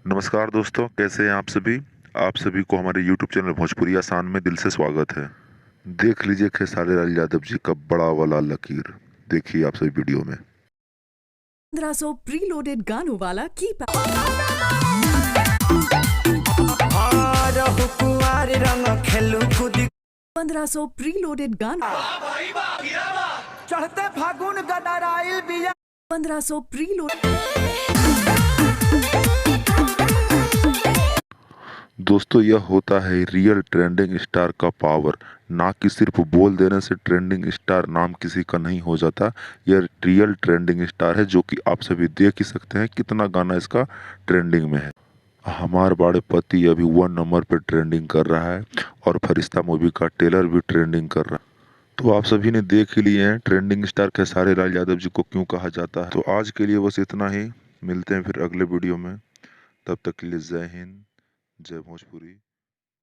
नमस्कार दोस्तों, कैसे हैं आप सभी। आप सभी को हमारे YouTube चैनल भोजपुरी आसान में दिल से स्वागत है। देख लीजिए खेसारी लाल यादव जी का बड़ा वाला लकीर। देखिए आप सभी वीडियो में। 1500 प्रीलोडेड गानों वाला कीपैड। रहु कुंवार रंग खेलू कूदी 1500 प्रीलोडेड गानों। चढ़ते फागुन गडराइल बिया 1500 प्रीलोड। दोस्तों, यह होता है रियल ट्रेंडिंग स्टार का पावर। ना कि सिर्फ बोल देने से ट्रेंडिंग स्टार नाम किसी का नहीं हो जाता। यह रियल ट्रेंडिंग स्टार है, जो कि आप सभी देख ही सकते हैं कितना गाना इसका ट्रेंडिंग में है। हमार बड़े पति अभी 1 नंबर पे ट्रेंडिंग कर रहा है और फरिश्ता मूवी का ट्रेलर भी ट्रेंडिंग कर रहा है। तो आप सभी ने देख ही लिए हैं ट्रेंडिंग स्टार खेसारी लाल यादव जी को क्यों कहा जाता है। तो आज के लिए बस इतना ही। मिलते हैं फिर अगले वीडियो में। तब तक के लिए जय हिंद, जय भोजपुरी।